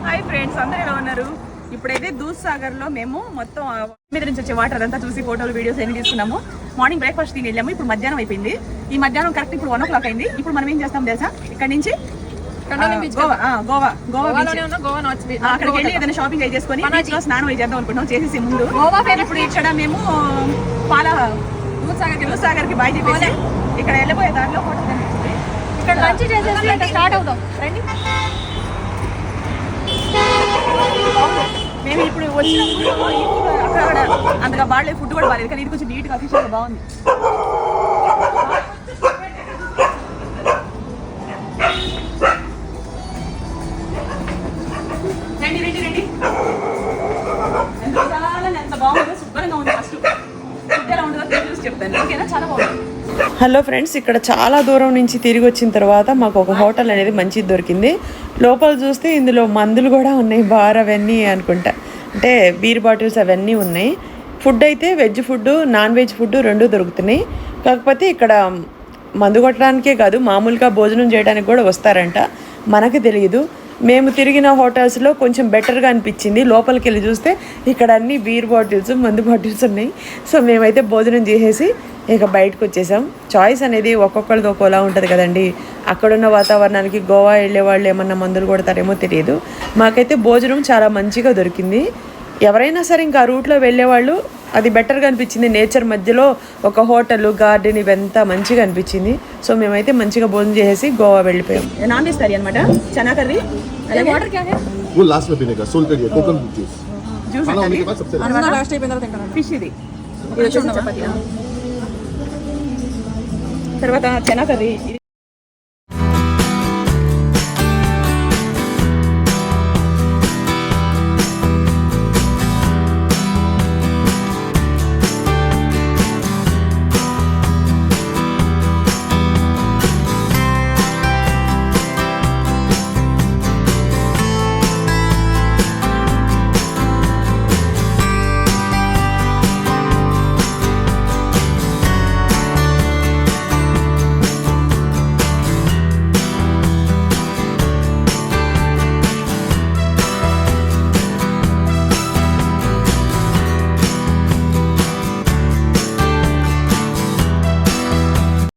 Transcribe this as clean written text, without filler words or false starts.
Hi friends, అందరూ ఎలా ఉన్నారు? ఇప్పుడైతే దూద్సాగర్ లో మేము మొత్తం మీద నుంచి వచ్చే వాటర్ అంతా చూసి ఫోటోలు వీడియోస్ అన్ని తీసుకున్నాము. మార్నింగ్ బ్రేక్ఫాస్ట్ తిని వెళ్ళాము. ఇప్పుడు మధ్యాహ్నం అయిపోయింది. ఈ మధ్యాహ్నం కరెక్ట్ ఇప్పుడు 1 o'clock అయింది. ఇప్పుడు మనం ఏం చేస్తాం తెలుసా? ఇక్కడ నుంచి అక్కడికి వెళ్ళి ఏదైనా షాపింగ్ చేసుకొని బీచ్ లో స్నానం చేద్దాం అనుకుంటున్నాం. చేసేసి ముందు ఇప్పుడు ఇక్కడ మేము దూద్సాగర్ కి బాయ్ చెప్పేసి ఇక్కడ వెళ్ళిపోయే దారిలో ఫోటో కనిపిస్తుంది. ఇక్కడ లంచ్ చేసేసి స్టార్ట్ అవుతాం. రండి. మేము ఇప్పుడు వచ్చినప్పుడు అక్కడ అంతగా బాగాలేదు, ఫుడ్ కూడా బాగాలేదు, కానీ ఇది కొంచెం నీట్గా అఫీషియల్గా బాగుంది. రండి రండి రండి. ఎంత బాగుందో, శుభ్రంగా ఉంది. ఫస్ట్ ఫుడ్ ఎలా ఉంటుందో చూసి చెప్తాను. ఓకేనా? చాలా బాగుంది. హలో ఫ్రెండ్స్, ఇక్కడ చాలా దూరం నుంచి తిరిగి వచ్చిన తర్వాత మాకు ఒక హోటల్ అనేది మంచిది దొరికింది. లోపల చూస్తే ఇందులో మందులు కూడా ఉన్నాయి, బార్ అవన్నీ అనుకుంటా, అంటే బీర్ బాటిల్స్ అవన్నీ ఉన్నాయి. ఫుడ్ అయితే veg food, non veg food 2 దొరుకుతున్నాయి. కాకపోతే ఇక్కడ మందు కొట్టడానికే కాదు, మామూలుగా భోజనం చేయడానికి కూడా వస్తారంట. మనకు తెలియదు. మేము తిరిగిన హోటల్స్లో కొంచెం బెటర్గా అనిపించింది. లోపలికి వెళ్ళి చూస్తే ఇక్కడ అన్ని బీర్ బాటిల్స్, మందు బాటిల్స్ ఉన్నాయి. సో మేమైతే భోజనం చేసేసి ఇక బయటకు వచ్చేసాం. చాయిస్ అనేది ఒక్కొక్కరిది ఒక్కోలా ఉంటుంది కదండి. అక్కడున్న వాతావరణానికి గోవా వెళ్ళే వాళ్ళు ఏమన్నా మందులు కొడతారేమో తెలియదు. మాకైతే భోజనం చాలా మంచిగా దొరికింది. ఎవరైనా సరే ఇంకా ఆ రూట్లో వెళ్ళేవాళ్ళు అది బెటర్గా అనిపించింది. నేచర్ మధ్యలో ఒక హోటల్, గార్డెన్, ఇవంతా మంచిగా అనిపించింది. సో మేమైతే మంచిగా భోజనం చేసేసి గోవా వెళ్ళిపోయాం. నాన్ వెజ్ కర్రీ అనమాట, చనా కర్రీ. వాటర్ క్యా హై? वो लास्ट में पीने का सोल करिए कोकोनट जूस జ్యూస్ खाना होने के बाद सबसे లాస్ట్ అయిపోయిన తర్వాత తింటాను. ఫిష్ ఇది చపాతీ, తర్వాత చనా కర్రీ.